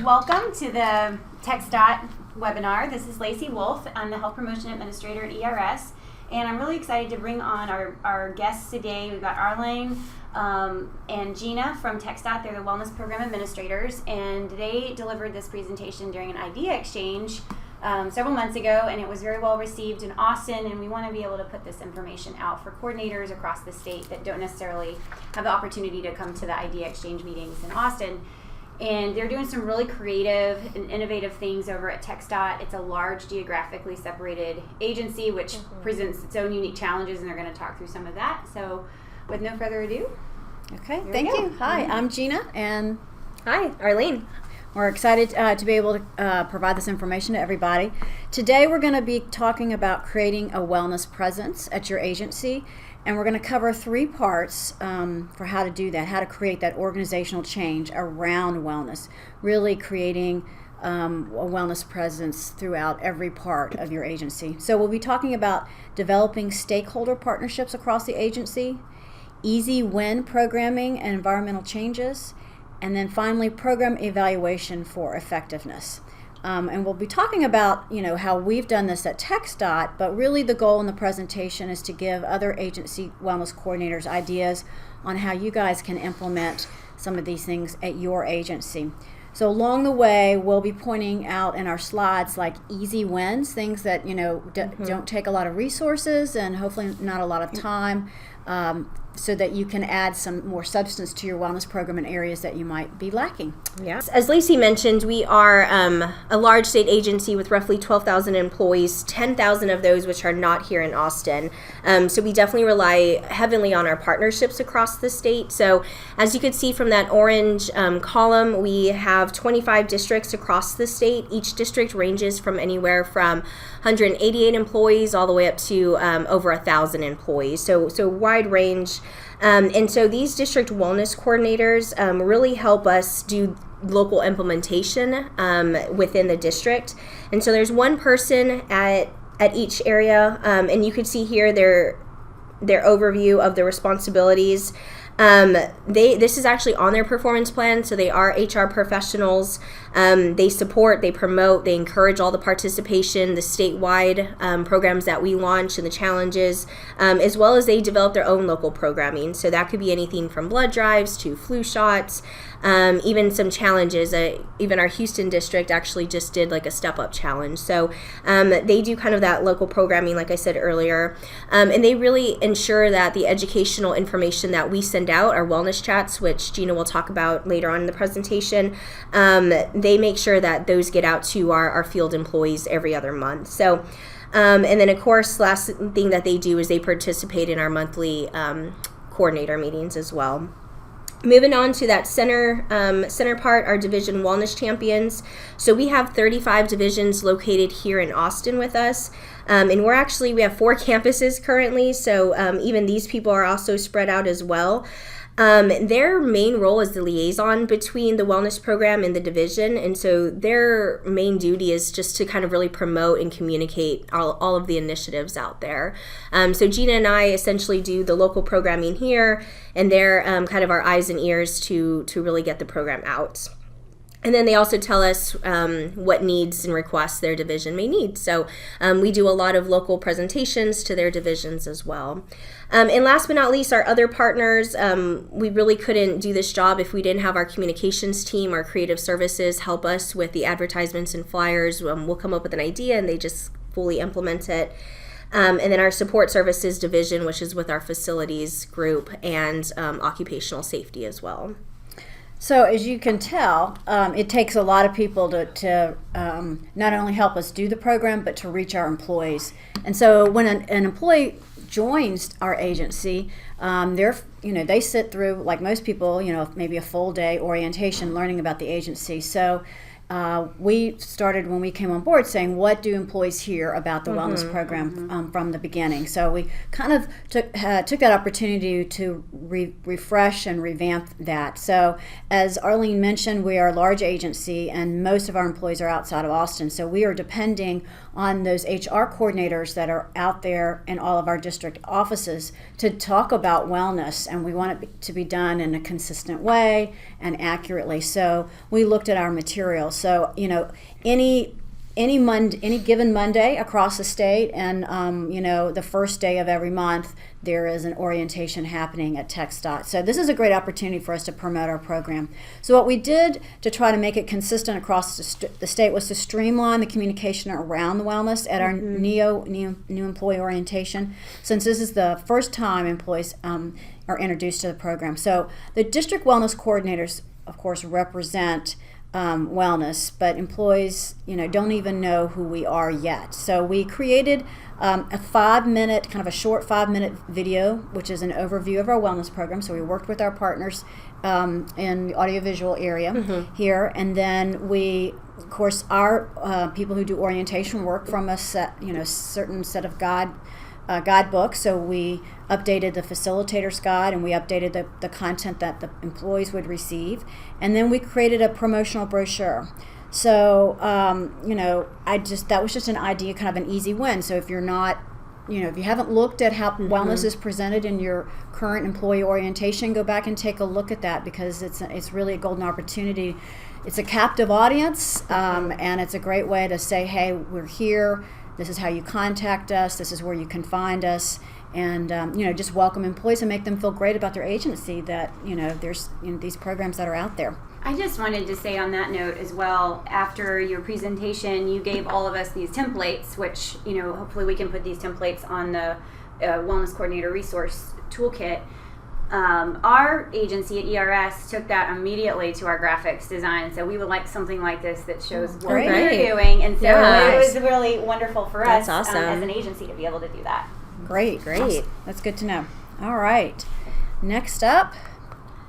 Welcome to the TxDOT webinar. This is Lacey Wolf. I'm the Health Promotion Administrator at ERS, and I'm really excited to bring on our guests today. We've got Arlene and Gina from TxDOT. They're the Wellness Program Administrators, and they delivered this presentation during an idea exchange several months ago, and it was very well received in Austin, and we want to be able to put this information out for coordinators across the state that don't necessarily have the opportunity to come to the idea exchange meetings in Austin. And they're doing some really creative and innovative things over at TxDOT. It's a large geographically separated agency which presents its own unique challenges, and they're going to talk through some of that. So with no further ado. Okay, thank you. Hi, I'm Gina, and hi, Arlene. We're excited to be able to provide this information to everybody. Today we're going to be talking about creating a wellness presence at your agency, and we're going to cover three parts for how to do that, how to create that organizational change around wellness, really creating a wellness presence throughout every part of your agency. So we'll be talking about developing stakeholder partnerships across the agency, easy win programming and environmental changes, and then finally program evaluation for effectiveness. And we'll be talking about, how we've done this at TxDOT, but really the goal in the presentation is to give other agency wellness coordinators ideas on how you guys can implement some of these things at your agency. So along the way, we'll be pointing out in our slides like easy wins, things that, don't take a lot of resources and hopefully not a lot of time, so that you can add some more substance to your wellness program in areas that you might be lacking. Yeah. As Lacey mentioned, we are a large state agency with roughly 12,000 employees, 10,000 of those which are not here in Austin. So we definitely rely heavily on our partnerships across the state. So as you could see from that orange column, we have 25 districts across the state. Each district ranges from anywhere from 188 employees all the way up to over 1,000 employees. So wide range. And so these district wellness coordinators really help us do local implementation within the district. And so there's one person at each area, and you could see here their overview of the responsibilities. This is actually on their performance plan, so they are HR professionals. They support, they promote, they encourage all the participation, the statewide programs that we launch and the challenges, as well as they develop their own local programming. So that could be anything from blood drives to flu shots, even some challenges. Even our Houston district actually just did like a step-up challenge. So they do kind of that local programming, like I said earlier, and they really ensure that the educational information that we send out, our wellness chats, which Gina will talk about later on in the presentation, they make sure that those get out to our field employees every other month. So, and then of course, last thing that they do is they participate in our monthly coordinator meetings as well. Moving on to that center part, our division wellness champions. So we have 35 divisions located here in Austin with us. And we have 4 campuses currently. So even these people are also spread out as well. Their main role is the liaison between the wellness program and the division. And so their main duty is just to kind of really promote and communicate all of the initiatives out there. So Gina and I essentially do the local programming here, and they're kind of our eyes and ears to really get the program out. And then they also tell us what needs and requests their division may need. So we do a lot of local presentations to their divisions as well. And last but not least, our other partners, we really couldn't do this job if we didn't have our communications team. Our creative services help us with the advertisements and flyers. We'll come up with an idea and they just fully implement it. And then our support services division, which is with our facilities group and occupational safety as well. So as you can tell, it takes a lot of people to not only help us do the program, but to reach our employees. And so when an employee joins our agency, they sit through, like most people, maybe a full day orientation learning about the agency. So we started when we came on board saying, what do employees hear about the wellness program from the beginning? So we kind of took that opportunity to refresh and revamp that. So as Arlene mentioned, we are a large agency and most of our employees are outside of Austin. So we are depending on those HR coordinators that are out there in all of our district offices to talk about wellness, and we want it to be done in a consistent way and accurately. So we looked at our materials. So, any given Monday across the state, and the first day of every month, there is an orientation happening at TxDOT. So this is a great opportunity for us to promote our program. So what we did to try to make it consistent across the state was to streamline the communication around the wellness at our new employee orientation, since this is the first time employees are introduced to the program. So the district wellness coordinators, of course, represent wellness, but employees, don't even know who we are yet. So we created a 5-minute, kind of a short 5-minute video, which is an overview of our wellness program. So we worked with our partners in the audiovisual area here, and then we, of course, our people who do orientation work from a certain set of guidebooks. So we updated the facilitator's guide, and we updated the content that the employees would receive, and then we created a promotional brochure. So that was just an idea, kind of an easy win. So if you're not, if you haven't looked at how wellness is presented in your current employee orientation, go back and take a look at that, because it's really a golden opportunity. It's a captive audience, and it's a great way to say, hey, we're here. This is how you contact us. This is where you can find us, and just welcome employees and make them feel great about their agency. That there's these programs that are out there. I just wanted to say on that note as well. After your presentation, you gave all of us these templates, which hopefully we can put these templates on the Wellness Coordinator Resource Toolkit. Our agency at ERS took that immediately to our graphics design, so we would like something like this that shows what we're doing, and so it was really wonderful for us as an agency to be able to do that. Great. Awesome. That's good to know. All right, next up,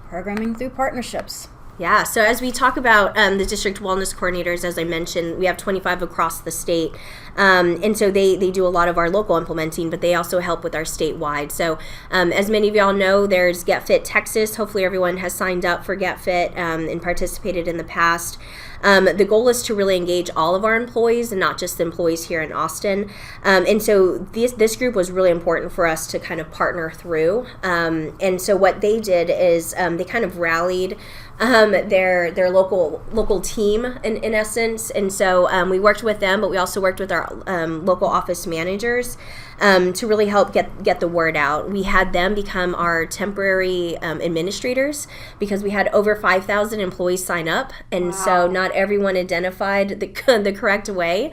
programming through partnerships. Yeah, so as we talk about the district wellness coordinators, as I mentioned, we have 25 across the state. And so they do a lot of our local implementing, but they also help with our statewide. So as many of y'all know, there's Get Fit Texas. Hopefully everyone has signed up for Get Fit and participated in the past. The goal is to really engage all of our employees and not just the employees here in Austin. And so this group was really important for us to kind of partner through. And so what they did is they kind of rallied their local team in essence, and so we worked with them, but we also worked with our local office managers to really help get the word out. We had them become our temporary administrators, because we had over 5,000 employees sign up, and so not everyone identified the correct way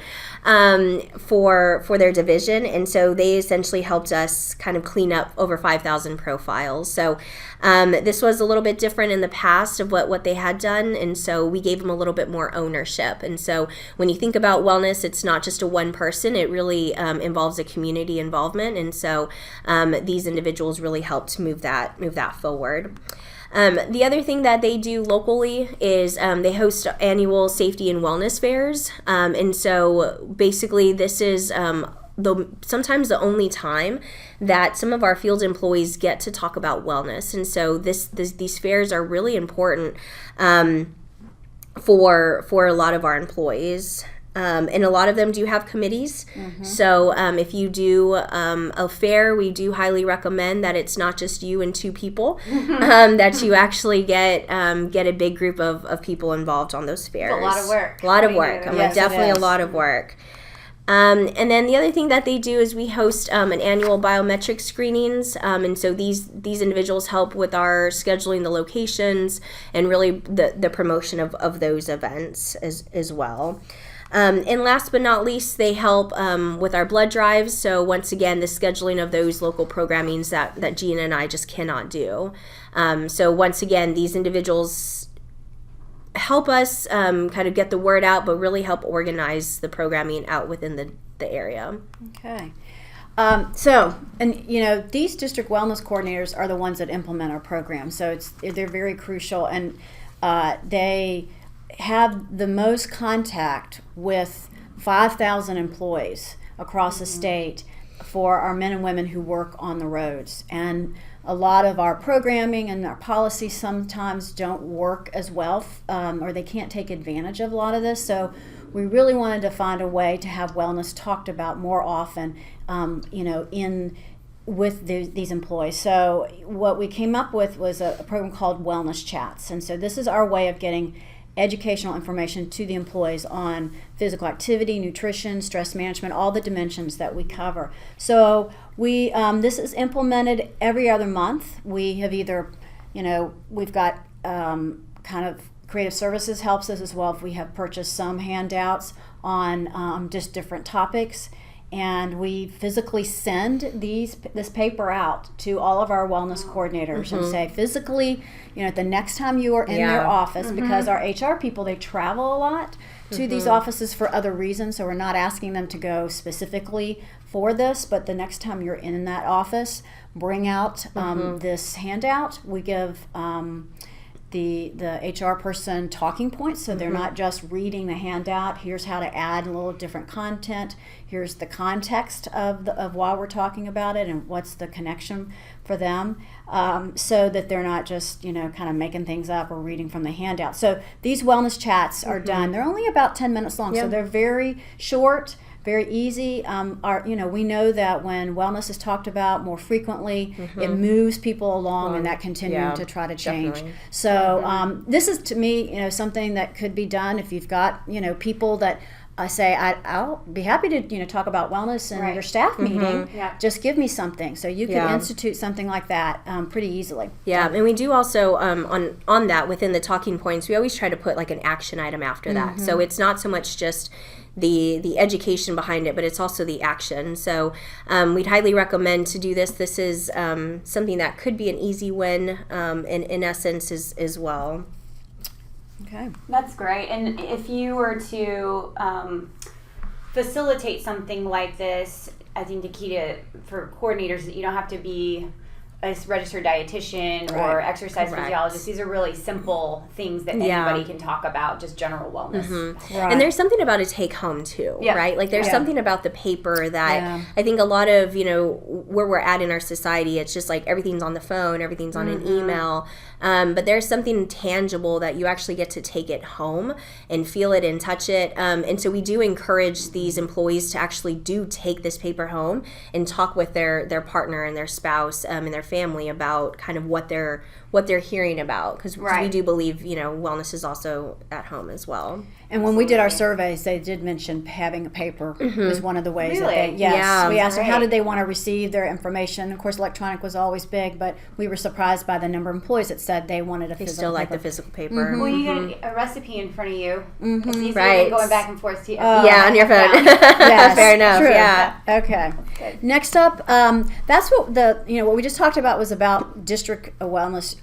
for their division, and so they essentially helped us kind of clean up over 5,000 profiles. So this was a little bit different in the past of what they had done, and so we gave them a little bit more ownership. And so when you think about wellness, it's not just a one person, it really involves a community involvement, and so these individuals really helped move that forward. The other thing that they do locally is they host annual safety and wellness fairs, and so basically this is sometimes the only time that some of our field employees get to talk about wellness, and so these fairs are really important for a lot of our employees. And a lot of them do have committees. So if you do a fair, we do highly recommend that it's not just you and two people, that you actually get a big group of people involved on those fairs. It's a lot of work. A lot of work. Yes, definitely a lot of work. And then the other thing that they do is we host an annual biometric screenings, and so these individuals help with our scheduling the locations and really the promotion of those events as well. And last but not least, they help with our blood drives. So once again, the scheduling of those local programmings that Gina and I just cannot do. So once again, these individuals help us kind of get the word out, but really help organize the programming out within the area. Okay. These district wellness coordinators are the ones that implement our program. So they're very crucial, and they have the most contact with 5,000 employees across the state for our men and women who work on the roads. And a lot of our programming and our policies sometimes don't work as well, or they can't take advantage of a lot of this. So we really wanted to find a way to have wellness talked about more often, with these employees. So what we came up with was a program called Wellness Chats. And so this is our way of getting educational information to the employees on physical activity, nutrition, stress management, all the dimensions that we cover. So we this is implemented every other month. We have either, we've got kind of creative services helps us as well if we have purchased some handouts on just different topics. And we physically send this paper out to all of our wellness coordinators and say physically, the next time you are in their office, because our HR people, they travel a lot to these offices for other reasons. So we're not asking them to go specifically for this, but the next time you're in that office, bring out this handout. We give the HR person talking points, so they're not just reading the handout. Here's how to add a little different content. Here's the context of why we're talking about it and what's the connection for them, so that they're not just kind of making things up or reading from the handout. So these wellness chats are done. They're only about 10 minutes long, so they're very short. Very easy. We know that when wellness is talked about more frequently, it moves people along and that continuing to try to change. Definitely. So this is, to me, something that could be done if you've got, people that say, I'll be happy to, talk about wellness in your staff meeting. Yeah. Just give me something. So you can institute something like that pretty easily. Yeah, and we do also, on that, within the talking points, we always try to put like an action item after that. So it's not so much just the education behind it, but it's also the action. So we'd highly recommend to do this. This is something that could be an easy win in essence as well. Okay. That's great. And if you were to facilitate something like this, I think the key for coordinators that you don't have to be a registered dietitian or exercise physiologist. These are really simple things that anybody can talk about, just general wellness. Right. And there's something about a take home too, right? Like there's something about the paper that I think a lot of, where we're at in our society, it's just like everything's on the phone, everything's on an email. But there's something tangible that you actually get to take it home and feel it and touch it. And so we do encourage these employees to actually do take this paper home and talk with their partner and their spouse and their family about kind of what they're hearing about, because we do believe wellness is also at home as well. And when we did our surveys, they did mention having a paper is one of the ways that they we asked them how did they want to receive their information. Of course, electronic was always big, but we were surprised by the number of employees that said they wanted a physical paper. They still like the physical paper. Well, you get a recipe in front of you. It's easier than going back and forth to on your phone. Yes, fair enough. True. Yeah. Okay. Good. Next up, that's what what we just talked about was about district wellness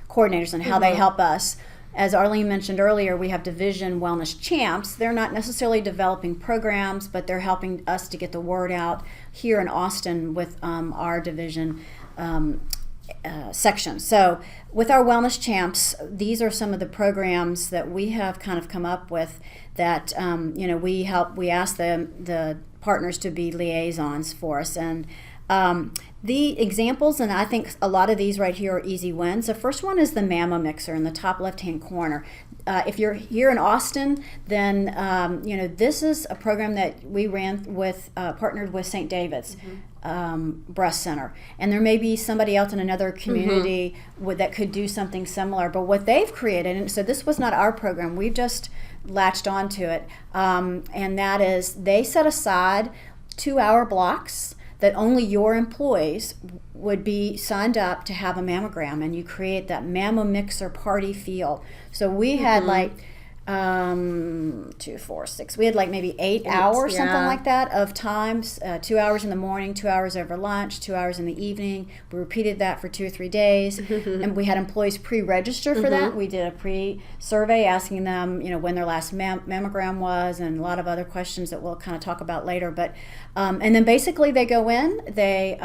coordinators and how they help us. As Arlene mentioned earlier, we have division wellness champs. They're not necessarily developing programs, but they're helping us to get the word out here in Austin with our division section. So with our wellness champs, these are some of the programs that we have kind of come up with that we ask the partners to be liaisons for us. And the examples, and I think a lot of these right here are easy wins. The first one is the Mama Mixer in the top left-hand corner. If you're here in Austin, then this is a program that we ran with, partnered with St. David's Breast Center, and there may be somebody else in another community that could do something similar. But what they've created, and so this was not our program, we've just latched onto it, and that is they set aside 2-hour blocks that only your employees would be signed up to have a mammogram, and you create that Mama Mixer party feel. So we had like 2, 4, 6. We had like maybe 8 hours, something like that, of times. 2 hours in the morning, 2 hours over lunch, 2 hours in the evening. We repeated that for 2 or 3 days, and we had employees pre-register for that. We did a pre-survey asking them, when their last mammogram was, and a lot of other questions that we'll kind of talk about later. But and then basically they go in, they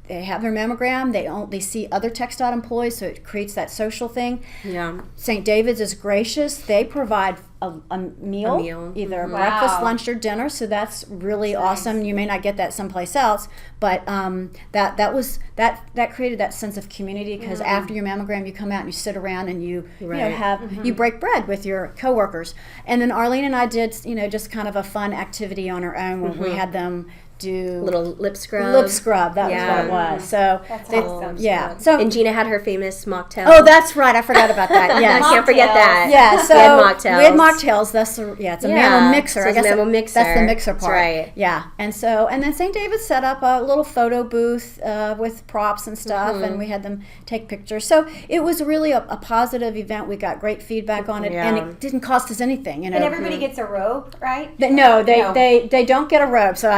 have their mammogram. They see other TxDOT employees, so it creates that social thing. Yeah. St. David's is gracious. They provide a meal, either breakfast, lunch, or dinner. So that's really awesome. You may not get that someplace else, but that created that sense of community, because after your mammogram, you come out and you sit around and you you break bread with your coworkers. And then Arlene and I did just kind of a fun activity on our own where we had them do little lip scrub. Lip scrub, that was what it was. So That's they, awesome. yeah. So And Gina had her famous mocktail. oh, that's right. I forgot about that. Yes. I can't forget that. Yeah, so we had mocktails. we had mocktails. That's it's a mammal mixer. So I guess mammal mixer. that's the mixer part. That's right. Yeah, and then St. David set up a little photo booth with props and stuff, and we had them take pictures. So it was really a positive event. We got great feedback on it, and it didn't cost us anything. You know, And everybody gets a robe, right? No, they don't get a robe. So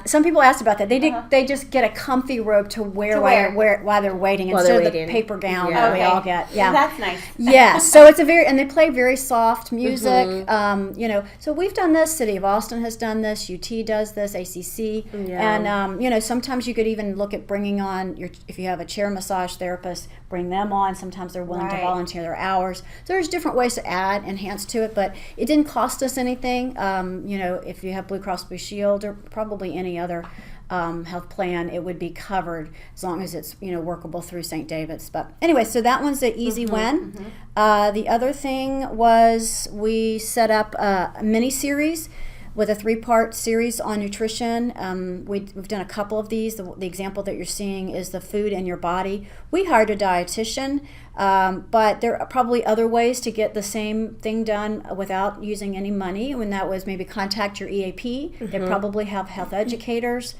some people asked about that. They did. They just get a comfy robe to wear while they're waiting instead of the paper gown that we all get. Yeah, that's nice. Yeah, so it's and they play very soft music. You know, so we've done this. City of Austin has done this. UT does this. ACC, and you know, sometimes you could even look at bringing on if you have a chair massage therapist, bring them on. Sometimes they're willing to volunteer their hours. So there's different ways to enhance to it, but it didn't cost us anything. You know, if you have Blue Cross Blue Shield or probably any other health plan, it would be covered as long as it's workable through St. David's. But anyway, so that one's an easy win. The other thing was we set up a mini series with a 3-part series on nutrition. We've done a couple of these. The example that you're seeing is the food in your body. We hired a dietitian, but there are probably other ways to get the same thing done without using any money. And that was maybe contact your EAP. They probably have health educators.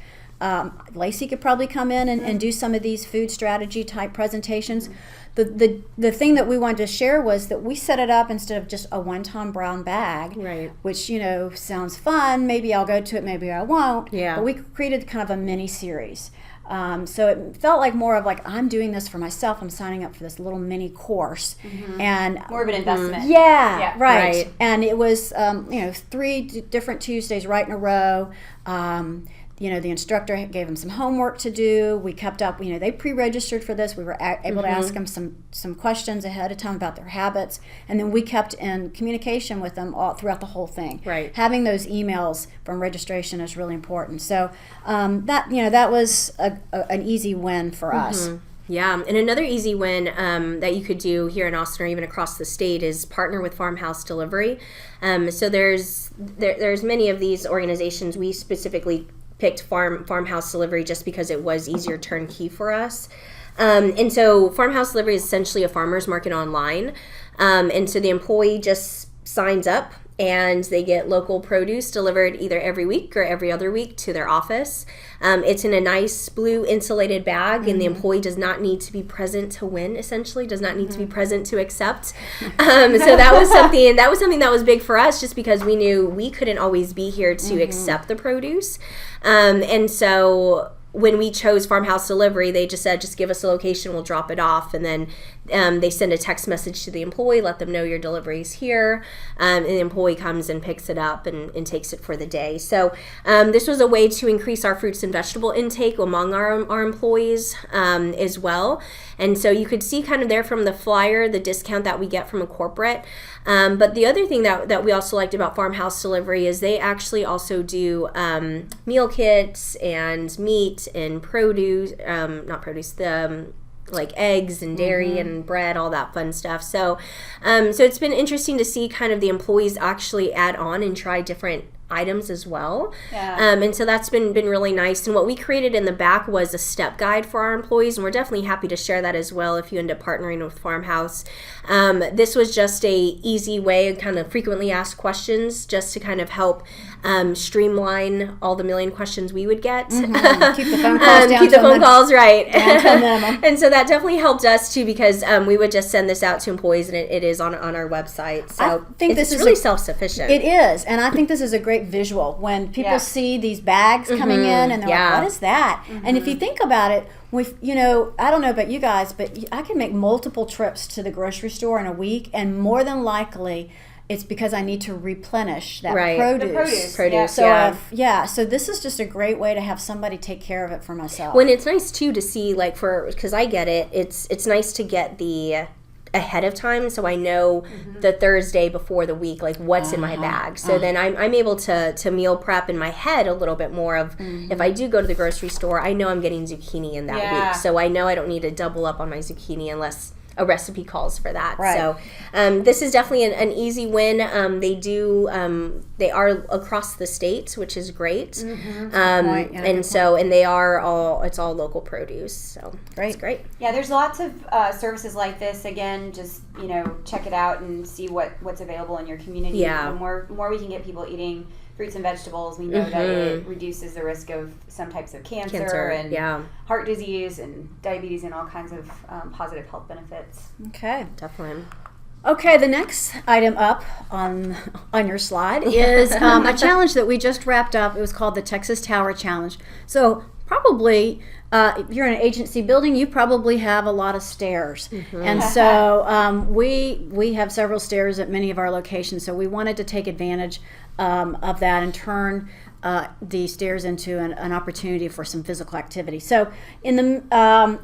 Lacey could probably come in and do some of these food strategy type presentations. The thing that we wanted to share was that we set it up instead of just a one-time brown bag, which sounds fun. Maybe I'll go to it, maybe I won't. But we created kind of a mini series. So it felt like more of like, I'm doing this for myself. I'm signing up for this little mini course, and more of an investment. Yeah, right. And it was 3 different Tuesdays right in a row. The instructor gave them some homework to do. We kept up. They pre-registered for this. We were able to ask them some questions ahead of time about their habits, and then we kept in communication with them all throughout the whole thing. Having those emails from registration is really important. So that was an easy win for us. Yeah, and another easy win that you could do here in Austin or even across the state is partner with Farmhouse Delivery. So there's many of these organizations. We specifically picked Farmhouse Delivery just because it was easier turnkey for us. And so Farmhouse Delivery is essentially a farmer's market online. And so the employee just signs up and they get local produce delivered either every week or every other week to their office. It's in a nice blue insulated bag, and the employee does not need to be present to win, essentially, does not need to be present to accept. So that was something that was big for us, just because we knew we couldn't always be here to accept the produce. And so when we chose Farmhouse Delivery, they just said, just give us a location, we'll drop it off. And then they send a text message to the employee, let them know your delivery is here. And the employee comes and picks it up and takes it for the day. So this was a way to increase our fruits and vegetable intake among our employees as well. And so you could see kind of there from the flyer, the discount that we get from a corporate. But the other thing that we also liked about Farmhouse Delivery is they actually also do meal kits and meat and produce, like eggs and dairy and bread, all that fun stuff. So it's been interesting to see kind of the employees actually add on and try different items as well. And so that's been really nice. And what we created in the back was a step guide for our employees, and we're definitely happy to share that as well if you end up partnering with Farmhouse. This was just a easy way, kind of frequently asked questions, just to kind of help streamline all the million questions we would get. Keep the phone calls down. Keep the phone calls right. Down to a minimum. And so that definitely helped us too, because we would just send this out to employees, and it is on our website. So I think this is really self-sufficient. It is, and I think this is a great visual when people see these bags coming in and they're like, what is that? And if you think about it, I don't know about you guys, but I can make multiple trips to the grocery store in a week, and more than likely it's because I need to replenish that produce. The produce. So this is just a great way to have somebody take care of it for myself. When it's nice too to see, like, because I get it, it's nice to get the ahead of time, so I know the Thursday before the week, like, what's in my bag. So then I'm able to meal prep in my head a little bit more of, if I do go to the grocery store, I know I'm getting zucchini in that week. So I know I don't need to double up on my zucchini unless a recipe calls for that. Right. So this is definitely an easy win. They are across the states, which is great. Mm-hmm. And they are it's all local produce. So it's great. Yeah, there's lots of services like this. Again, just check it out and see what's available in your community. Yeah. The more we can get people eating fruits and vegetables, we know that it reduces the risk of some types of cancer and heart disease and diabetes and all kinds of positive health benefits. Okay. Definitely. Okay, the next item up on your slide is a challenge that we just wrapped up. It was called the Texas Tower Challenge. So probably, if you're in an agency building, you probably have a lot of stairs. Mm-hmm. And so we have several stairs at many of our locations, so we wanted to take advantage of that and turn the stairs into an opportunity for some physical activity. So in the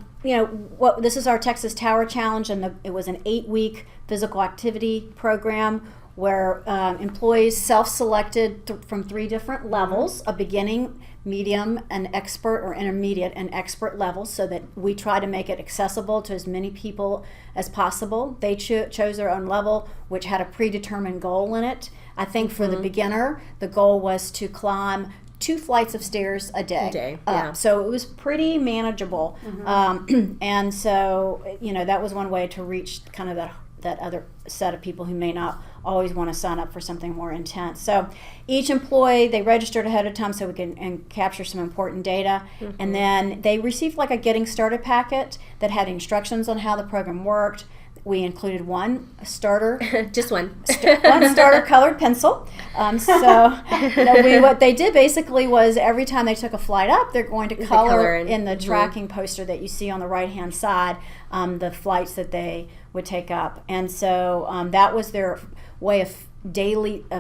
this is our Texas Tower Challenge, and it was an 8-week physical activity program where employees self-selected from 3 different levels: a beginning, medium, an expert, or intermediate and expert levels, so that we try to make it accessible to as many people as possible. They chose their own level, which had a predetermined goal in it. I think for the beginner, the goal was to climb 2 flights of stairs a day. So it was pretty manageable. And so, that was one way to reach kind of that other set of people who may not always want to sign up for something more intense. So each employee, they registered ahead of time so we can capture some important data. And then they received like a getting started packet that had instructions on how the program worked. We included one starter, just one starter colored pencil. What they did basically was every time they took a flight up, they're going to color in the tracking poster that you see on the right-hand side the flights that they would take up. And so that was their way of documenting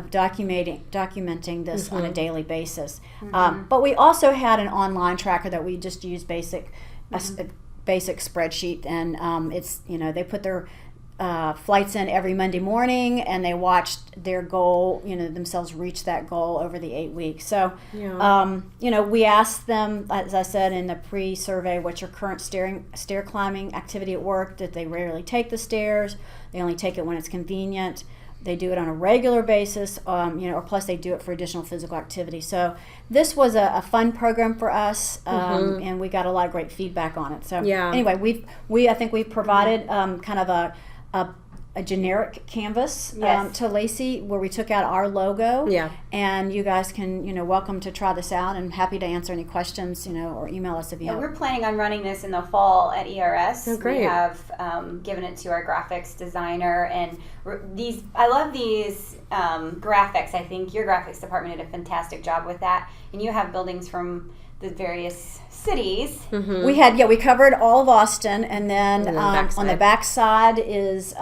this on a daily basis. But we also had an online tracker that we just used basic spreadsheet, and it's they put their flights in every Monday morning, and they watched their goal themselves reach that goal over the 8 weeks. So we asked them, as I said in the pre-survey, what's your current stair climbing activity at work? Did they rarely take the stairs? They only take it when it's convenient. They do it on a regular basis, or plus they do it for additional physical activity. So this was a fun program for us, and we got a lot of great feedback on it. So anyway, I think we provided kind of a generic canvas to Lacey, where we took out our logo. And you guys can, welcome to try this out, and happy to answer any questions, or email us if you have. We're planning on running this in the fall at ERS. Oh, great. We have given it to our graphics designer, and I love these graphics. I think your graphics department did a fantastic job with that. And you have buildings from the various cities. We covered all of Austin, and then on the back side is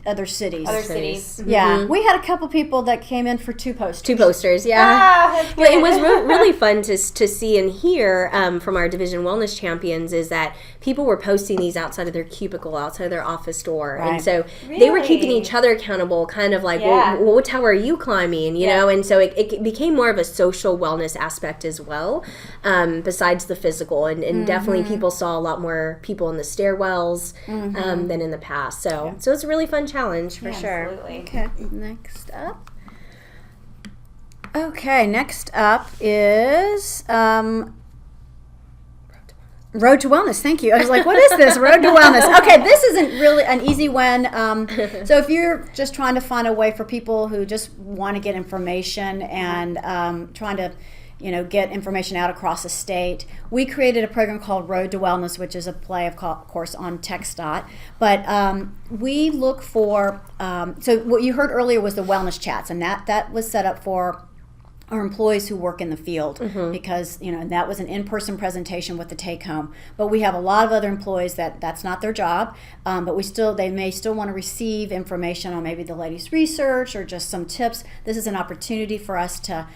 other cities. Yeah, we had a couple people that came in for 2 posters. 2 posters, Well, it was really fun to see and hear from our division wellness champions is that people were posting these outside of their cubicle, outside of their office door, and so they were keeping each other accountable, kind of like, well, what tower are you climbing, you know? And so it became more of a social wellness aspect as well, besides the physical, and definitely people saw a lot more people in the stairwells than in the past. So it's a really fun challenge for sure. Absolutely. Okay, next up is Road to Wellness. Thank you. I was like, what is this? Road to Wellness. Okay, this isn't really an easy one. So if you're just trying to find a way for people who just want to get information and trying to get information out across the state, we created a program called Road to Wellness, which is a play, of course, on TxDOT. But we look for, so what you heard earlier was the wellness chats, and that was set up for our employees who work in the field, because that was an in-person presentation with the take-home. But we have a lot of other employees that's not their job, but they may still want to receive information on maybe the latest research or just some tips. This is an opportunity for us to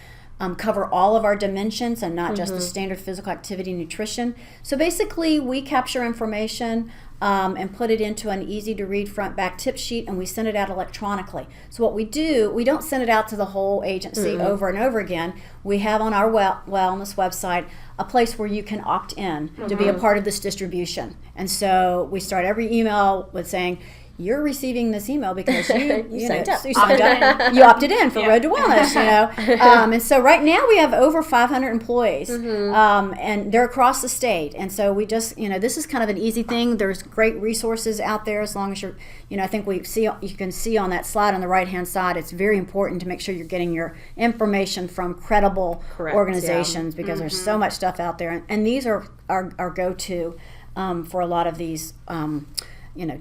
cover all of our dimensions and not just the standard physical activity and nutrition. So basically, we capture information and put it into an easy-to-read front-back tip sheet, and we send it out electronically. So what we do, we don't send it out to the whole agency over and over again. We have on our wellness website a place where you can opt in to be a part of this distribution. And so we start every email with saying, you're receiving this email because you signed up. You signed up. You opted in for Road to Wellness, and so right now we have over 500 employees, and they're across the state. And so we just, this is kind of an easy thing. There's great resources out there as long as you're, I think you can see on that slide on the right-hand side, it's very important to make sure you're getting your information from credible organizations because there's so much stuff out there. And these are our go-to for a lot of these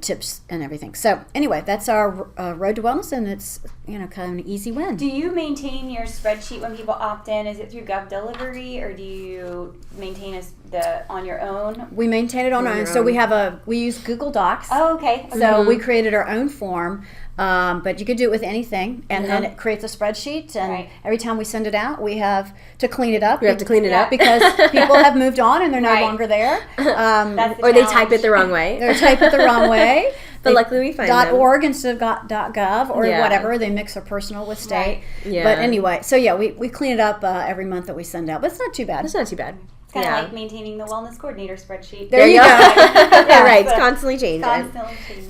tips and everything. So anyway, that's our Road to Wellness, and it's kind of an easy win. Do you maintain your spreadsheet when people opt in? Is it through GovDelivery, or do you maintain on your own? We maintain it on our own. So we use Google Docs. Oh, okay. So we created our own form. But you could do it with anything, and then it creates a spreadsheet, and every time we send it out, we have to clean it up. We have to clean it up because people have moved on and they're no longer there. Or they type it the wrong way. They type it the wrong way. But luckily we find them. .org instead of .gov or whatever. They mix their personal with state. Yeah. But anyway, so we clean it up every month that we send out. But it's not too bad. It's not too bad. It's kind of like maintaining the wellness coordinator spreadsheet. There you go. Yeah, right. It's constantly changing.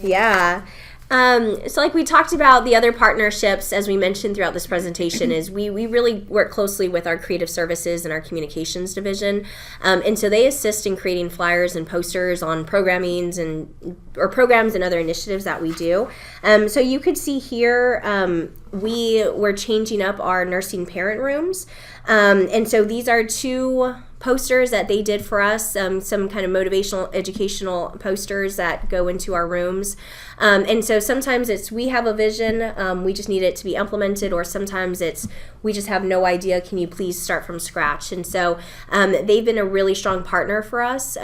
Yeah. So like we talked about the other partnerships, as we mentioned throughout this presentation, is we really work closely with our creative services and our communications division. And so they assist in creating flyers and posters on programs and other initiatives that we do. So you could see here, we were changing up our nursing parent rooms. And so these are 2 posters that they did for us, some kind of motivational, educational posters that go into our rooms. And so sometimes we have a vision, we just need it to be implemented, or sometimes we just have no idea, can you please start from scratch? And so they've been a really strong partner for us,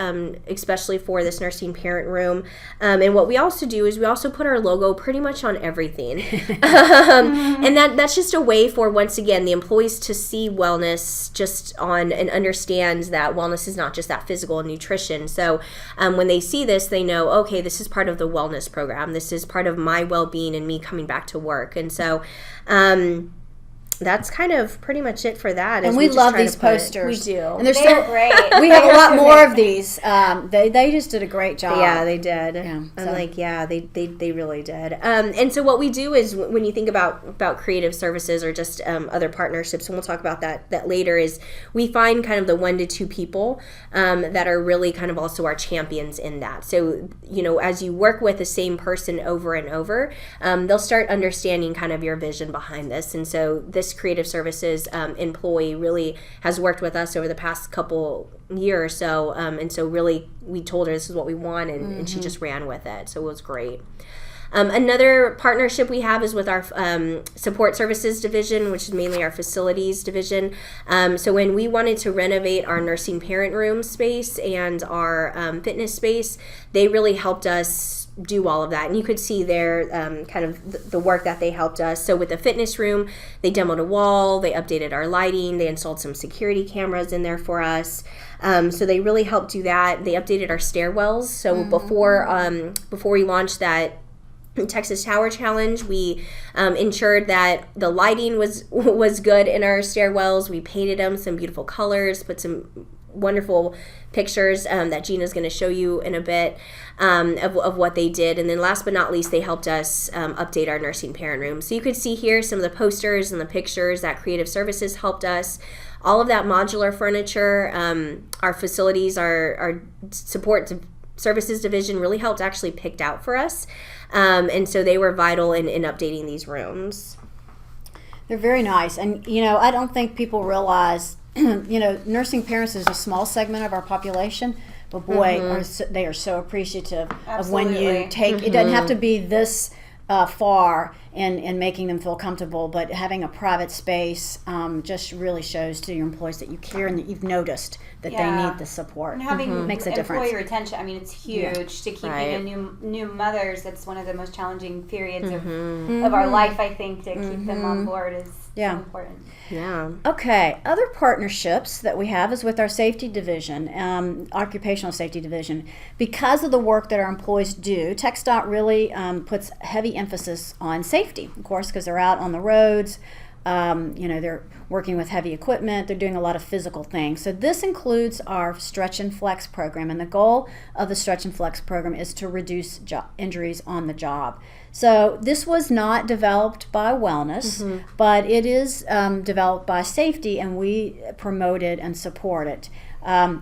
especially for this nursing parent room. And what we also do is we also put our logo pretty much on everything. And that's just a way for, once again, the employees to see wellness just on and understand that wellness is not just that physical nutrition. So when they see this, they know, okay, this is part of the wellness program. This is part of my well-being and me coming back to work. And so that's kind of pretty much it for that. And we love these posters. We do. And they're so great. We have a lot more of these. They just did a great job. Yeah, they did. Yeah, so. They really did. And so what we do is, when you think about creative services or just other partnerships, and we'll talk about that later, is we find kind of the 1 to 2 people that are really kind of also our champions in that. So, as you work with the same person over and over, they'll start understanding kind of your vision behind this. And so this creative services employee really has worked with us over the past couple year or so, and so really we told her this is what we want, and she just ran with it, so it was great. Another partnership we have is with our support services division, which is mainly our facilities division. So when we wanted to renovate our nursing parent room space and our fitness space, they really helped us do all of that. And you could see there kind of the work that they helped us. So with the fitness room, they demoed a wall, they updated our lighting, they installed some security cameras in there for us. So they really helped do that. They updated our stairwells. So before we launched that Texas Tower Challenge, we ensured that the lighting was good in our stairwells. We painted them some beautiful colors, put some wonderful pictures that Gina's going to show you in a bit of what they did. And then last but not least, they helped us update our nursing parent room. So you could see here some of the posters and the pictures that Creative Services helped us. All of that modular furniture, our facilities, our support services division really helped actually picked out for us. And so they were vital in updating these rooms. They're very nice. And, I don't think people realize, nursing parents is a small segment of our population, but boy, they are so appreciative of when you take, it doesn't have to be this far in making them feel comfortable, but having a private space just really shows to your employees that you care and that you've noticed that they need the support. And having makes a difference. Employee retention, it's huge to keep new mothers. That's one of the most challenging periods of our life, I think, to keep them on board is Yeah. So important. Yeah. Okay, other partnerships that we have is with our safety division, occupational safety division. Because of the work that our employees do, TxDOT really puts heavy emphasis on safety, of course, because they're out on the roads. They're working with heavy equipment. They're doing a lot of physical things. So this includes our Stretch and Flex program. And the goal of the Stretch and Flex program is to reduce injuries on the job. So this was not developed by wellness, but it is developed by safety, and we promote it and support it.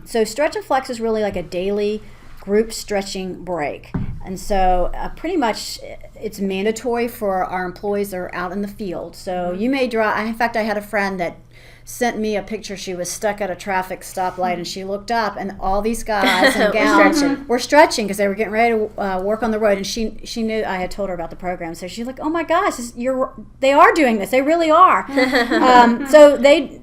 So Stretch and Flex is really like a daily group stretching break. And so pretty much it's mandatory for our employees that are out in the field. So you may drive. In fact, I had a friend that sent me a picture. She was stuck at a traffic stoplight, and she looked up, and all these guys and gals were stretching because they were getting ready to work on the road. And she knew I had told her about the program, so she's like, "Oh my gosh, they are doing this. They really are." So they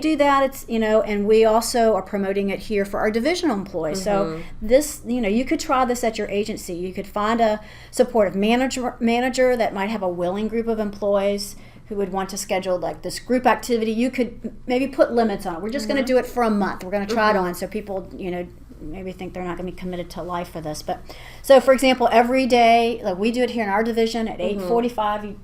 do that. It's and we also are promoting it here for our divisional employees. So this, you could try this at your agency. You could find a supportive manager that might have a willing group of employees who would want to schedule like this group activity. You could maybe put limits on it. We're just going to do it for a month. We're going to try it on, so people, maybe think they're not going to be committed to life for this. But so, for example, every day, like we do it here in our division at 8:45.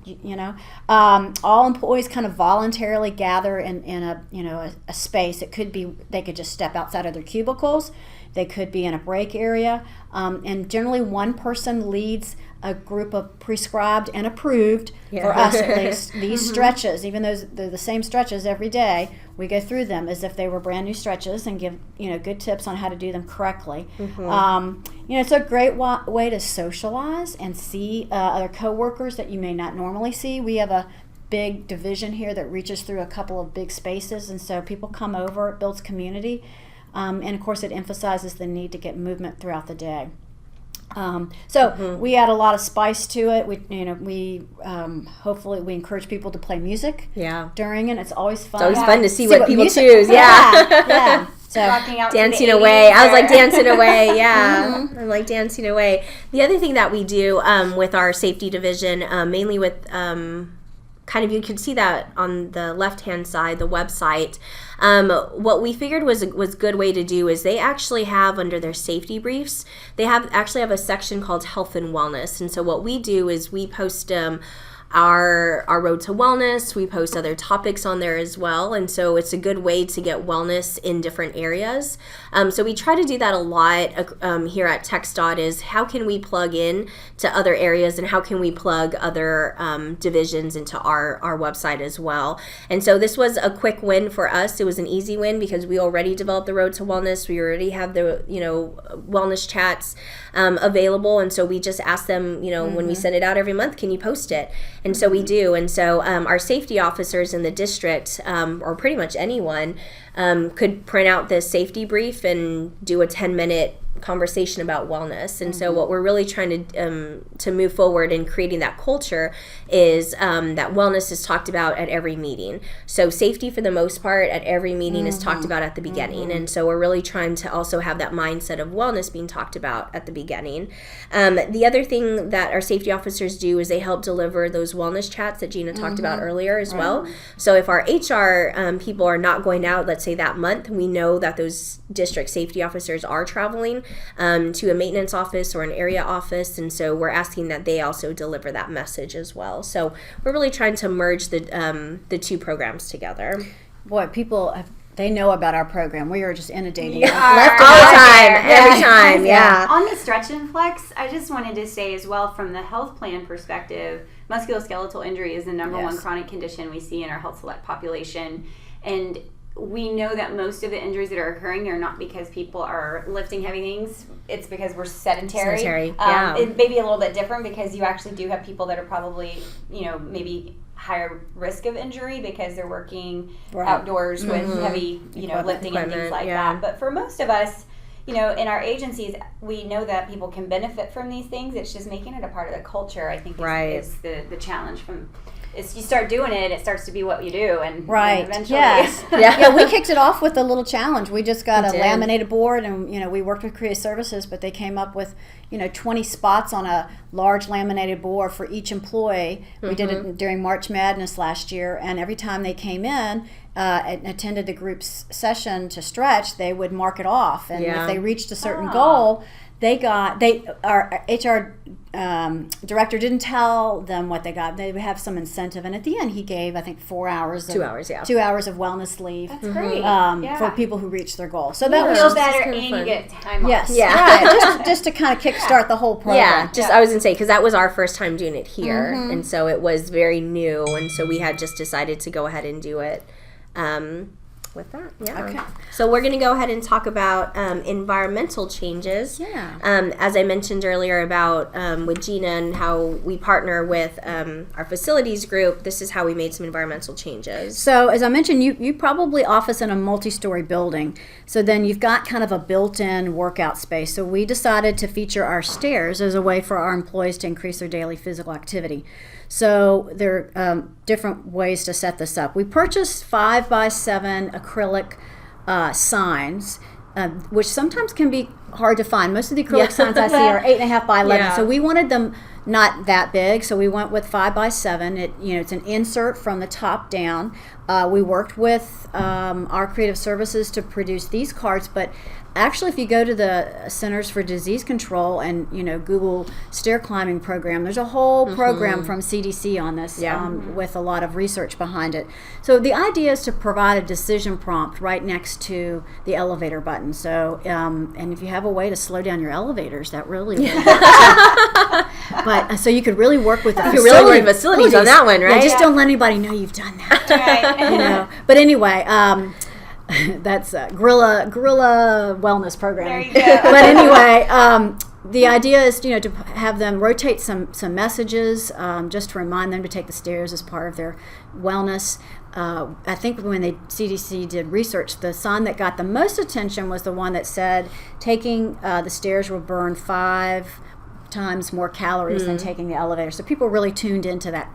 All employees kind of voluntarily gather in a space. It could be they could just step outside of their cubicles. They could be in a break area, and generally one person leads a group of prescribed and approved, for us at least, these stretches. Even though they're the same stretches every day, we go through them as if they were brand new stretches and give good tips on how to do them correctly. It's a great way to socialize and see other coworkers that you may not normally see. We have a big division here that reaches through a couple of big spaces, and so people come over. It builds community. And of course, it emphasizes the need to get movement throughout the day. We add a lot of spice to it. We hopefully we encourage people to play music during it. It's always fun. It's always fun to see what people music, choose. Yeah. So dancing away. I was like dancing away. Yeah. I'm like dancing away. The other thing that we do with our safety division, mainly with kind of, you can see that on the left-hand side, the website. What we figured was a good way to do is they actually have under their safety briefs, they actually have a section called health and wellness. And so what we do is we post our road to wellness. We post other topics on there as well, and so it's a good way to get wellness in different areas. So we try to do that a lot here at TxDOT. Is how can we plug in to other areas, and how can we plug other divisions into our website as well. And so this was a quick win for us. It was an easy win because we already developed the road to wellness. We already have the wellness chats available, and so we just asked them, when we send it out every month, can you post it? And so we do. And so our safety officers in the district, or pretty much anyone, could print out this safety brief and do a 10-minute conversation about wellness. And so what we're really trying to move forward in creating that culture is that wellness is talked about at every meeting. So safety, for the most part, at every meeting is talked about at the beginning. And so we're really trying to also have that mindset of wellness being talked about at the beginning. The other thing that our safety officers do is they help deliver those wellness chats that Gina talked about earlier as well. So if our HR people are not going out, let's say that month, we know that those district safety officers are traveling to a maintenance office or an area office, and so we're asking that they also deliver that message as well. So we're really trying to merge the two programs together. Boy, people they know about our program. We are just inundating all the time, every time. Yeah. On the Stretch and Flex, I just wanted to say as well, from the health plan perspective, musculoskeletal injury is the number one chronic condition we see in our Health Select population, and we know that most of the injuries that are occurring are not because people are lifting heavy things. It's because we're sedentary. It may be a little bit different because you actually do have people that are probably, maybe higher risk of injury because they're working outdoors with heavy, lifting and things like that. But for most of us, in our agencies, we know that people can benefit from these things. It's just making it a part of the culture, I think, is the challenge from it's you start doing it, it starts to be what you do, and Right. eventually, Yes. Yeah. We kicked it off with a little challenge. We just got We a did. laminated board, and we worked with Creative Services, but they came up with 20 spots on a large laminated board for each employee. We did it during March Madness last year, and every time they came in and attended the group's session to stretch, they would mark it off, and if they reached a certain goal, our HR director didn't tell them what they got. They would have some incentive, and at the end he gave, I think, 4 hours. 2 hours, yeah. 2 hours of wellness leave. That's great. For people who reach their goal. So that You was feel just, better, kinda and fun. you get time off. yes, Yeah. right, just to kind of kickstart the whole program. I was gonna say, because that was our first time doing it here, and so it was very new, and so we had just decided to go ahead and do it with that. Yeah. Okay. So we're gonna go ahead and talk about environmental changes. Yeah. As I mentioned earlier about with Gina and how we partner with our facilities group, this is how we made some environmental changes. So as I mentioned, you probably office in a multi-story building. So then you've got kind of a built-in workout space. So we decided to feature our stairs as a way for our employees to increase their daily physical activity. So there are different ways to set this up. We purchased 5x7 acrylic signs, which sometimes can be hard to find. Most of the acrylic signs I see are 8.5 by 11. Yeah. So we wanted them not that big, so we went with 5x7. It's an insert from the top down. We worked with our creative services to produce these cards, but actually, if you go to the Centers for Disease Control and Google stair climbing program, there's a whole program from CDC on this with a lot of research behind it. So the idea is to provide a decision prompt right next to the elevator button. So and if you have a way to slow down your elevators, that really helps. But so you could really work with the You could really work with facilities on that one, right? Yeah, just don't let anybody know you've done that. Right. But anyway. That's a guerrilla wellness program. There you go. But anyway, the idea is to have them rotate some messages just to remind them to take the stairs as part of their wellness. I think when the CDC did research, the sign that got the most attention was the one that said taking the stairs will burn 5 times more calories than taking the elevator. So people really tuned into that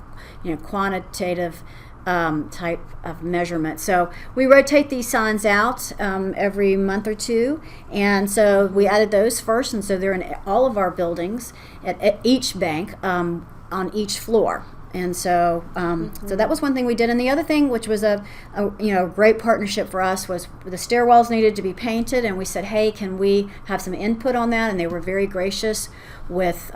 quantitative type of measurement. So we rotate these signs out every month or two, and so we added those first, and so they're in all of our buildings at each bank on each floor. And so, so that was one thing we did. And the other thing, which was a great partnership for us, was the stairwells needed to be painted, and we said, hey, can we have some input on that? And they were very gracious with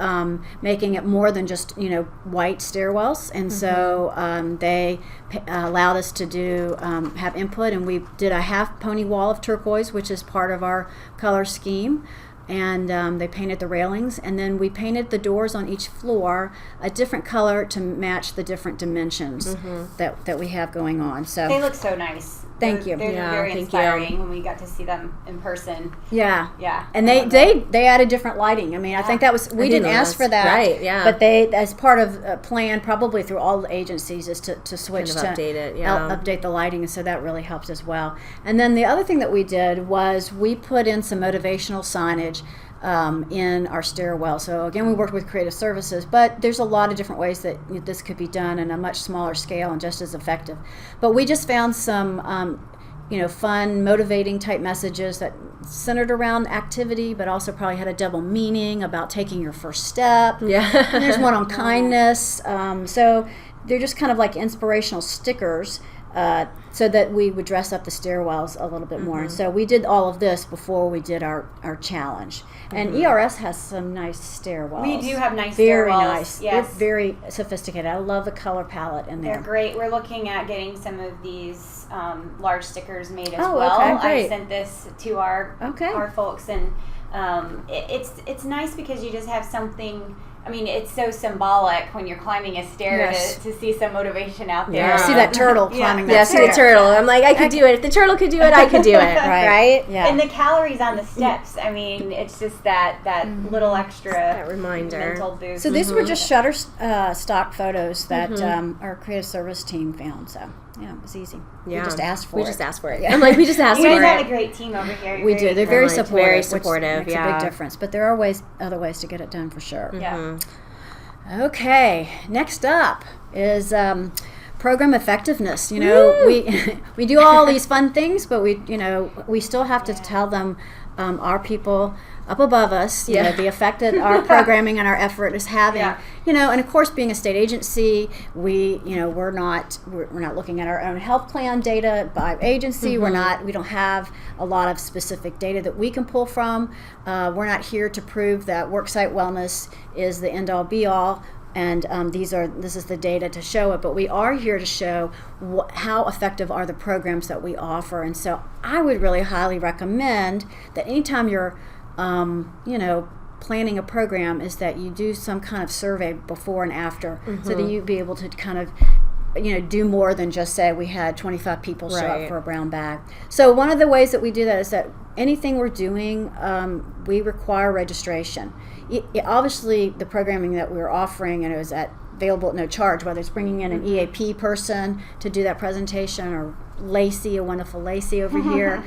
making it more than just white stairwells. And so they allowed us to do have input, and we did a half pony wall of turquoise, which is part of our color scheme. And they painted the railings, and then we painted the doors on each floor a different color to match the different dimensions that we have going on. So They look so nice. Thank you. They're Yeah, very thank inspiring when we got to see them in person. yeah, Yeah. and they added different lighting. I mean, I think that was we didn't ask for that, Right, yeah. But they, as part of a plan, probably through all the agencies, is to switch Kind of to update it, yeah. update the lighting, and so that really helped as well. And then the other thing that we did was we put in some motivational signage in our stairwell. So again, we worked with creative services, but there's a lot of different ways that this could be done in a much smaller scale and just as effective. But we just found some fun, motivating type messages that centered around activity, but also probably had a double meaning about taking your first step. Yeah. And there's one on kindness. So they're just kind of like inspirational stickers, so that we would dress up the stairwells a little bit more. And so we did all of this before we did our challenge. And ERS has some nice stairwells. We do have nice very stairwells. nice. Yes. They're very sophisticated. I love the color palette in there. They're great. We're looking at getting some of these large stickers made as Oh, well. okay, I great. sent this to our folks, and it's nice because you just have something. I mean, it's so symbolic when you're climbing a stair Yes. to see some motivation out there. Yeah. See that turtle climbing Yeah, that see the turtle. I'm like, I could do it. If the turtle could do it, I could do it. Right? Yeah. And the calories on the steps. I mean, it's just that little extra That reminder. mental boost. So these were just Shutterstock photos that our creative service team found. So yeah, it was easy. Yeah. We just asked for it. We just asked for it. I'm like, we just asked you for guys have a it. great team over here. We do. They're very Right. supportive. Very which supportive, makes a yeah. big difference. But there are other ways to get it done for sure. Yeah. Okay, next up, is program effectiveness. We do all these fun things, but we still have to tell them, our people up above us, the effect that our programming and our effort is having. And of course, being a state agency, we're not looking at our own health plan data by agency. We don't have a lot of specific data that we can pull from. We're not here to prove that worksite wellness is the end all be all. And this is the data to show it, but we are here to show how effective are the programs that we offer. And so I would really highly recommend that anytime you're planning a program, is that you do some kind of survey before and after, so that you'd be able to kind of do more than just say we had 25 people show up for a brown bag. So one of the ways that we do that is that anything we're doing, we require registration. Obviously, the programming that we're offering, and it was available at no charge, whether it's bringing in an EAP person to do that presentation, or Lacey, a wonderful Lacey over here,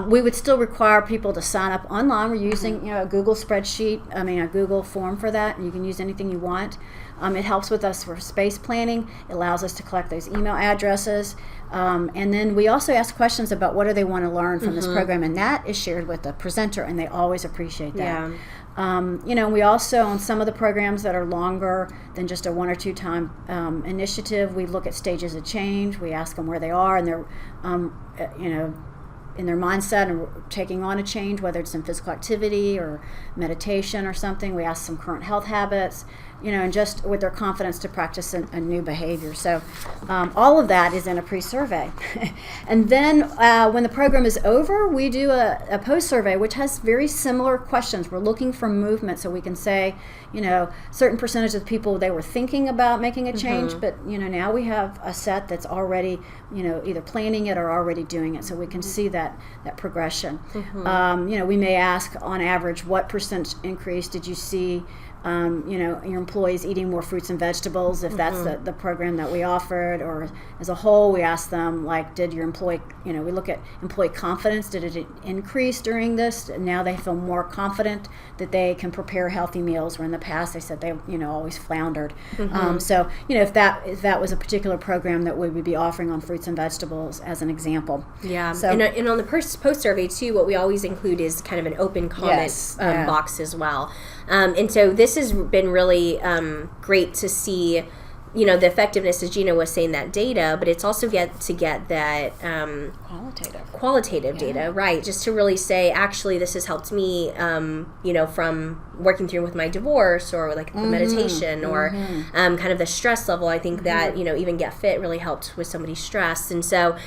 we would still require people to sign up online. We're using a Google spreadsheet, a Google form for that, and you can use anything you want. It helps with us for space planning. It allows us to collect those email addresses. And then we also ask questions about what do they want to learn from this program, and that is shared with the presenter, and they always appreciate that. We also, on some of the programs that are longer than just a 1 or 2 time initiative, we look at stages of change. We ask them where they are and their, in their mindset and taking on a change, whether it's in physical activity or meditation or something. We ask some current health habits, and just with their confidence to practice a new behavior. So all of that is in a pre-survey. And then when the program is over, we do a post-survey, which has very similar questions. We're looking for movement, so we can say, certain percentage of the people, they were thinking about making a change, but now we have a set that's already, either planning it or already doing it, so we can see that progression. We may ask, on average, what percent increase did you see your employees eating more fruits and vegetables, if that's the program that we offered, or as a whole, we ask them, like, did your employee, we look at employee confidence, did it increase during this? Now they feel more confident that they can prepare healthy meals, where in the past they said they, always floundered. So, if that was a particular program that we would be offering on fruits and vegetables, as an example. So, and on the post survey too, what we always include is kind of an open comment box as well. And so this has been really great to see, the effectiveness, as Gina was saying, that data, but it's also get that qualitative data, right? Just to really say, actually, this has helped me, from working through with my divorce, or like the meditation, or kind of the stress level. I think that, even Get Fit really helped with somebody's stress. And so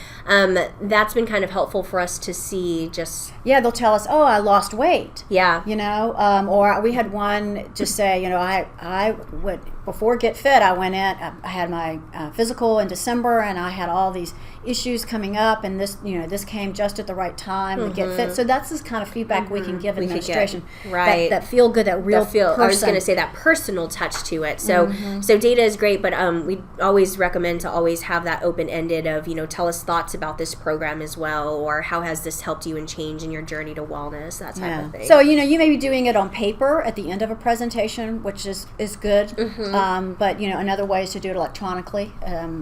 that's been kind of helpful for us to see. Just they'll tell us, oh, I lost weight. Or we had one just say, I would, before Get Fit, I went in, I had my physical in December, and I had all these issues coming up, and this came just at the right time to Get Fit. So that's this kind of feedback we can give administration. That feel good, that real person. I was going to say that personal touch to it. So so data is great, but we always recommend to always have that open-ended of, tell us thoughts about this program as well, or how has this helped you in change in your journey to wellness, that type of thing. So, you may be doing it on paper at the end of a presentation, which is good. But, another way is to do it electronically.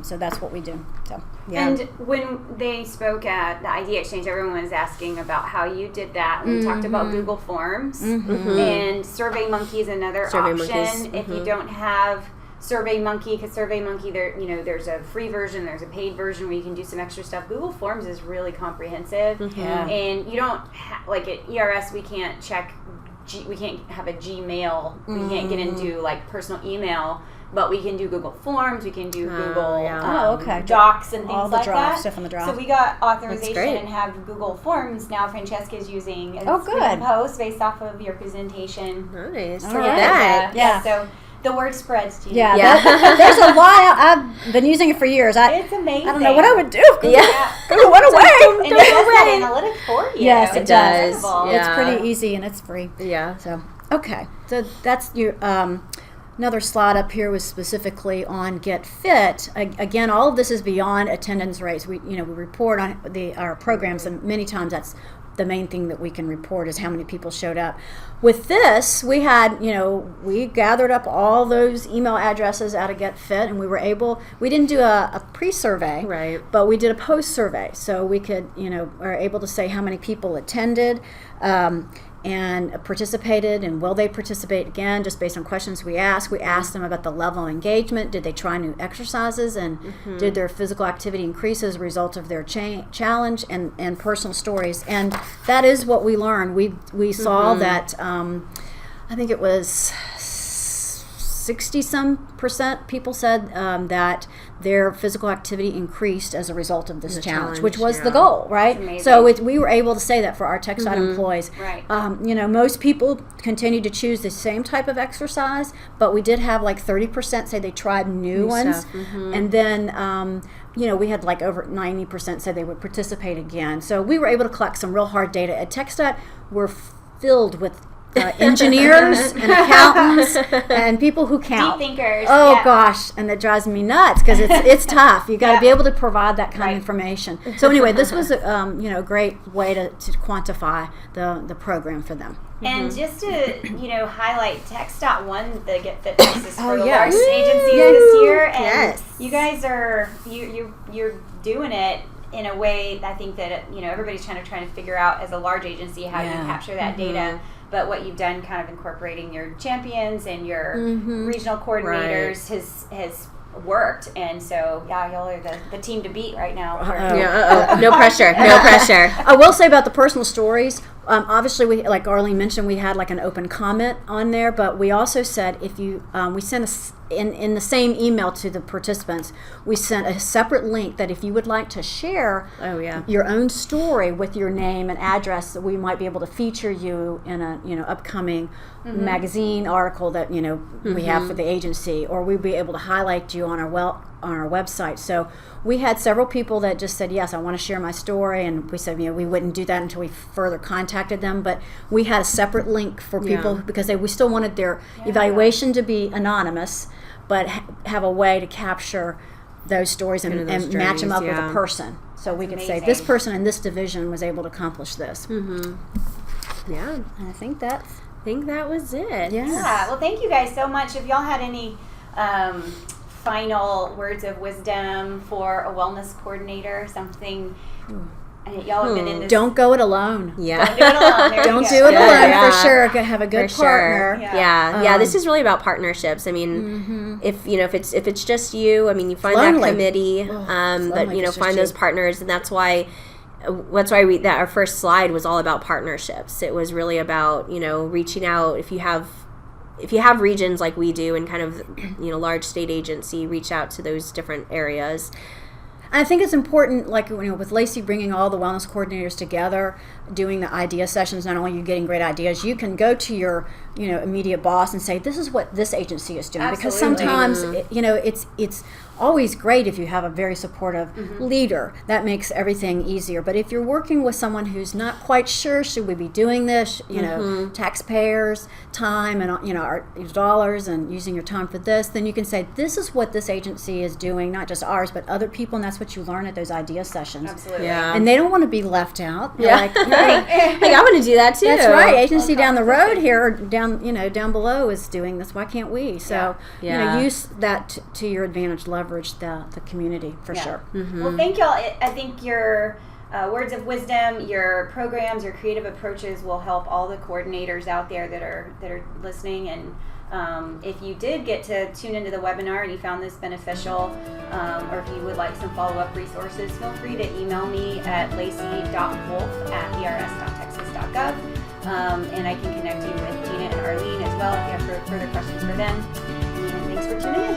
So that's what we do. So. And when they spoke at the Idea Exchange, everyone was asking about how you did that. We talked about Google Forms, and SurveyMonkey is another option. If you don't have SurveyMonkey, because SurveyMonkey, there's a free version, there's a paid version where you can do some extra stuff. Google Forms is really comprehensive, and you don't like at ERS, we can't we can't have a Gmail, we can't get into like personal email. But we can do Google Forms, we can do Google Docs and things all the like that. Stuff on the drive. So we got authorization and have Google Forms now. Francesca is using as a post based off of your presentation. Nice. Look at that. So the word spreads, Gina. There's a lot. I've been using it for years. It's amazing. I don't know what I would do. Google went away. And it does that analytics for you. Yes, it does. It's pretty easy, and it's free. So so that's your. Another slide up here was specifically on Get Fit. Again, all of this is beyond attendance rates. We report on our programs, and many times that's the main thing that we can report is how many people showed up. With this, we had, we gathered up all those email addresses out of Get Fit, and we didn't do a pre-survey, Right. but we did a post-survey, so we could, are able to say how many people attended, and participated, and will they participate again, just based on questions we asked. We asked them about the level of engagement. Did they try new exercises, and did their physical activity increase as a result of their challenge, and personal stories. And that is what we learned. We saw that I think it was 60-some% people said that their physical activity increased as a result of this challenge, which was the goal, right? So we were able to say that for our TechStart employees. Right. Most people continued to choose the same type of exercise, but we did have like 30% say they tried new ones, and then we had like over 90% say they would participate again. So we were able to collect some real hard data. At TechStart, we're filled with engineers and accountants and people who count. Deep thinkers. Oh gosh, and that drives me nuts because it's tough. You got to be able to provide that kind of information. So anyway, this was a great way to quantify the program for them. And just to highlight, TechStart won the Get Fit Prices for the yes. largest agencies this year, and Yes. you guys are you're doing it in a way that I think that everybody's trying to figure out as a large agency how you capture that data. But what you've done, kind of incorporating your champions and your regional coordinators, has worked. And so, y'all are the team to beat right now. No pressure. No pressure. I will say about the personal stories. Obviously, we, like Arlene mentioned, we had like an open comment on there, but we also said if you, we sent in the same email to the participants, we sent a separate link that if you would like to share your own story with your name and address, that we might be able to feature you in a upcoming magazine article that we have for the agency, or we'd be able to highlight you on our website. So we had several people that just said, yes, I want to share my story, and we said we wouldn't do that until we further contacted them, but we had a separate link for people because we still wanted their evaluation to be anonymous, but have a way to capture those stories and match them up with a person. So we could say this person in this division was able to accomplish this. Yeah. And I think that was it. Yeah. Well, thank you guys so much. If y'all had any final words of wisdom for a wellness coordinator, something y'all have been in this. Don't go it alone. Yeah. Don't do it alone. Don't do it alone for sure. Have a good partner. Yeah. This is really about partnersries. I mean, if it's just you, I mean, you find lonely. that committee, but find those partners, and that's why our first slide was all about partnerships. It was really about reaching out. If you have regions like we do and kind of large state agency, reach out to those different areas. I think it's important, like with Lacey bringing all the wellness coordinators together, doing the idea sessions. Not only are you getting great ideas, you can go to your immediate boss and say, this is what this agency is doing. Absolutely. Because sometimes it's always great if you have a very supportive leader. That makes everything easier. But if you're working with someone who's not quite sure, should we be doing this? Taxpayers' time and our dollars and using your time for this, then you can say, this is what this agency is doing, not just ours, but other people, and that's what you learn at those idea sessions. Absolutely. Yeah. And they don't want to be left out. They're like, Hey, I want to do that too. that's right. Agency down the road here, or down below is doing this. Why can't we? So use that to your advantage. Leverage the community for sure. Well, thank y'all. I think your words of wisdom, your programs, your creative approaches will help all the coordinators out there that are listening. And if you did get to tune into the webinar and you found this beneficial, or if you would like some follow-up resources, feel free to email me at lacy.wolf@ers.texas.gov, and I can connect you with Gina and Arlene as well if you have further questions for them. And thanks for tuning in.